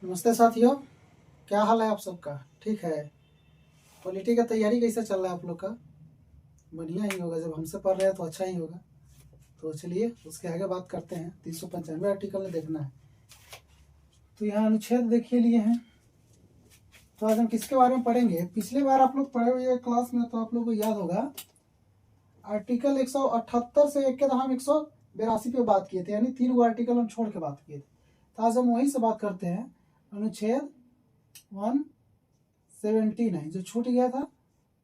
नमस्ते साथियों, क्या हाल है आप सबका? ठीक है। पॉलिटी का तैयारी कैसे चल रहा है आप लोग का? बढ़िया ही होगा, जब हमसे पढ़ रहे हैं तो अच्छा ही होगा। तो चलिए उसके आगे बात करते हैं। 395 आर्टिकल में देखना है। तो यहाँ अनुच्छेद देखिए लिए हैं। तो आज हम किसके बारे में पढ़ेंगे? पिछले बार आप लोग पढ़े हुए क्लास में तो आप लोग को याद होगा, आर्टिकल 178 से एक के हम 182 पे बात किए थे, यानी 3 गो आर्टिकल हम छोड़ के बात किए थे। तो आज हम वहीं से बात करते हैं। अनुच्छेद 179 जो छूट गया था,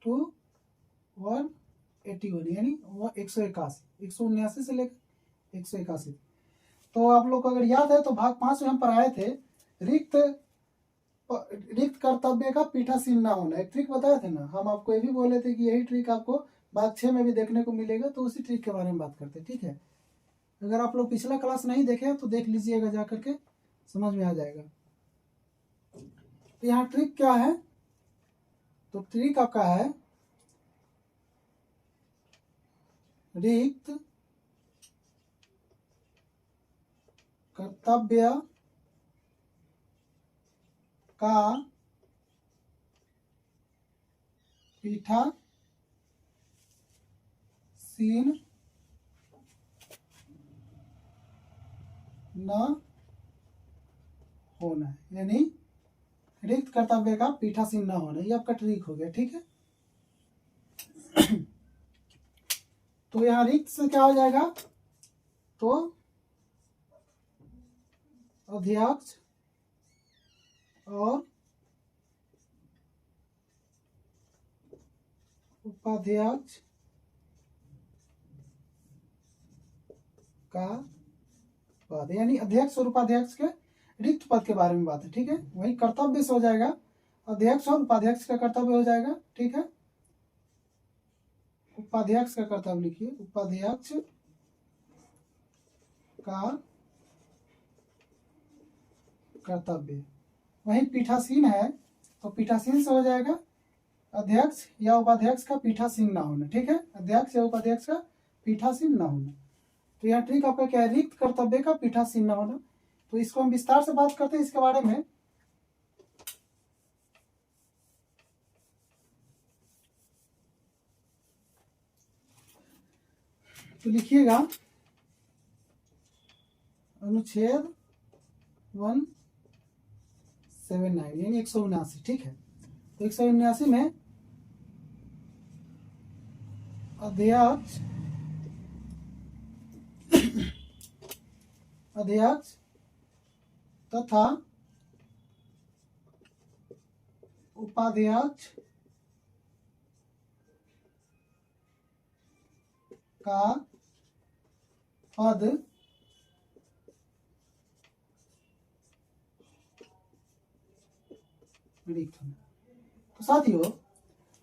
181 यानी 181, 179 से लेकर 181। तो आप लोग को अगर याद है तो भाग 5 में हम पढ़ाए थे रिक्त कर्तव्य का पीठासीन न होना। एक ट्रिक बताए थे ना, हम आपको ये भी बोले थे कि यही ट्रिक आपको भाग 6 में भी देखने को मिलेगा। तो उसी ट्रिक के बारे में बात करते हैं, ठीक है। अगर आप लोग पिछला क्लास नहीं देखे तो देख लीजिएगा, जा करके समझ में आ जाएगा। तो यहाँ ट्रिक क्या है? तो ट्रिक आपका है रिक्त कर्तव्य का पीठासीन न होना, यानी रिक्त कर्तव्य का पीठासीन न होना, ये आपका ट्रिक हो गया, ठीक है। तो यहाँ रिक्त से क्या हो जाएगा? तो अध्यक्ष और उपाध्यक्ष का पद, यानी अध्यक्ष और उपाध्यक्ष के रिक्त पद के बारे में बात है, ठीक है। वही कर्तव्य से हो जाएगा, अध्यक्ष और उपाध्यक्ष का कर्तव्य हो जाएगा, ठीक है। उपाध्यक्ष का कर्तव्य लिखिए, उपाध्यक्ष का कर्तव्य। वही पीठासीन है तो पीठासीन से हो जाएगा अध्यक्ष या उपाध्यक्ष का पीठासीन ना होना, ठीक है। अध्यक्ष या उपाध्यक्ष का पीठासीन ना होना। तो यह ट्रिक आपका क्या है? रिक्त कर्तव्य का पीठासीन ना होना। तो इसको हम विस्तार से बात करते हैं इसके बारे में। तो लिखिएगा अनुच्छेद 179 यानी 179, ठीक है। तो 179 में अध्यक्ष तथा उपाध्यक्ष का पद रिक्त होना। तो साथियों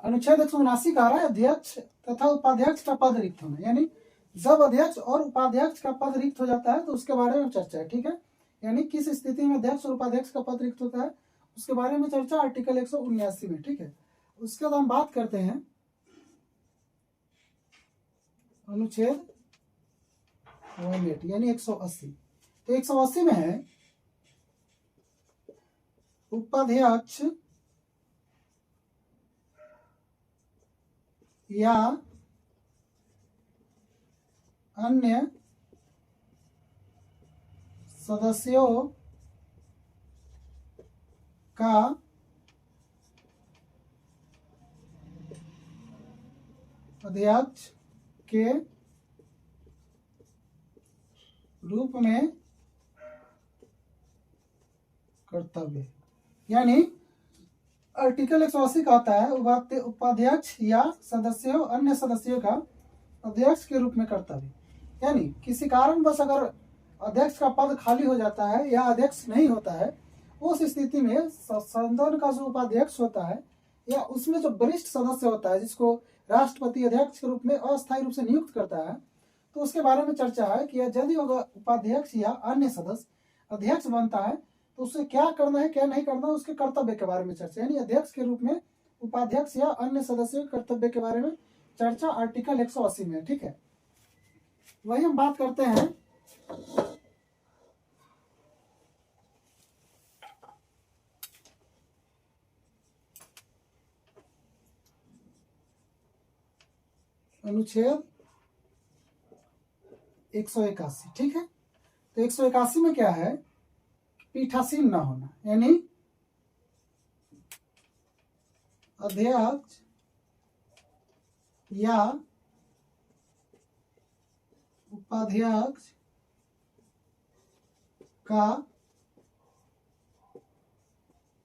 अनुच्छेद 179 का आ रहा है अध्यक्ष तथा उपाध्यक्ष का पद रिक्त होना, यानी जब अध्यक्ष और उपाध्यक्ष का पद रिक्त हो जाता है तो उसके बारे में चर्चा है, ठीक है। यानी किस स्थिति में अध्यक्ष और उपाध्यक्ष का पद रिक्त होता है उसके बारे में चर्चा आर्टिकल 179 में, ठीक है। उसके बाद हम बात करते हैं अनुच्छेद 180 यानी 180। तो 180 में है उपाध्यक्ष या अन्य सदस्यों का अध्यक्ष के रूप में कर्तव्य। यानी आर्टिकल 180 कहता है उपाध्यक्ष या सदस्यों अन्य सदस्यों का अध्यक्ष के रूप में कर्तव्य। यानी किसी कारणवश अगर अध्यक्ष का पद खाली हो जाता है या अध्यक्ष नहीं होता है, उस स्थिति में सदन का जो उपाध्यक्ष होता है या उसमें जो वरिष्ठ सदस्य होता है जिसको राष्ट्रपति अध्यक्ष के रूप में अस्थायी रूप से नियुक्त करता है, तो उसके बारे में चर्चा है कि यदि उपाध्यक्ष या अन्य सदस्य अध्यक्ष बनता है तो उसे क्या करना है क्या नहीं करना, उसके कर्तव्य के बारे में चर्चा, यानी अध्यक्ष के रूप में उपाध्यक्ष या अन्य सदस्यों के कर्तव्य के बारे में चर्चा आर्टिकल 180 में, ठीक है। वही हम बात करते हैं अनुच्छेद 181, ठीक है। तो 181 में क्या है, पीठासीन न होना, यानी अध्यक्ष या उपाध्यक्ष का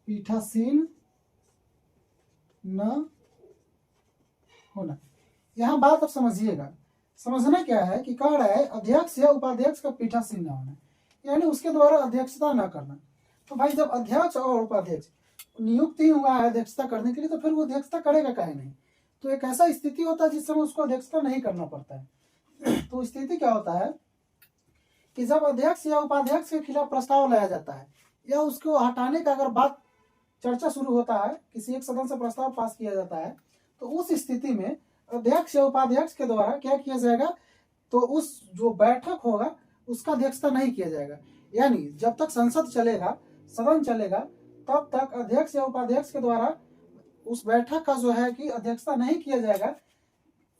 पीठासीन न होना। यहां बात अब समझिएगा, समझना क्या है कि कह रहा है अध्यक्ष या उपाध्यक्ष का पीठासीन न होना, यानी उसके द्वारा अध्यक्षता न करना। तो भाई जब अध्यक्ष और उपाध्यक्ष नियुक्त ही हुआ है अध्यक्षता करने के लिए, तो फिर वो अध्यक्षता करेगा काहे नहीं। तो एक ऐसा स्थिति होता है जिस समय उसको अध्यक्षता नहीं करना पड़ता है। तो स्थिति क्या होता है कि जब अध्यक्ष या उपाध्यक्ष के खिलाफ प्रस्ताव लाया जाता है या उसको हटाने का अगर बात चर्चा शुरू होता है, किसी एक सदन से प्रस्ताव पास किया जाता है, तो उस स्थिति में अध्यक्ष या उपाध्यक्ष के द्वारा क्या किया जाएगा, तो उस जो बैठक होगा उसका अध्यक्षता नहीं किया जाएगा। यानी जब तक संसद चलेगा, सदन चलेगा, तब तक अध्यक्ष या उपाध्यक्ष के द्वारा उस बैठक का जो है कि अध्यक्षता नहीं किया जाएगा।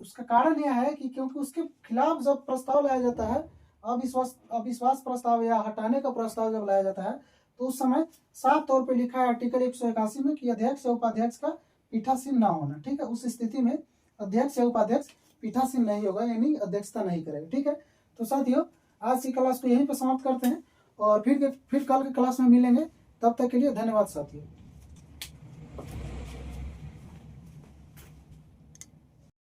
उसका कारण यह है कि क्योंकि उसके खिलाफ जब प्रस्ताव लाया जाता है, अविश्वास प्रस्ताव या हटाने का प्रस्ताव जब लाया जाता है, तो उस समय साफ तौर पे लिखा है आर्टिकल 181 में कि अध्यक्ष या उपाध्यक्ष का पीठासीन ना होना, ठीक है। उस स्थिति में अध्यक्ष या उपाध्यक्ष पीठासीन नहीं होगा, यानी अध्यक्षता नहीं करेगा, ठीक है। तो साथियों, आज की क्लास को यहीं पर समाप्त करते हैं और फिर कल की क्लास में मिलेंगे। तब तक के लिए धन्यवाद साथियों।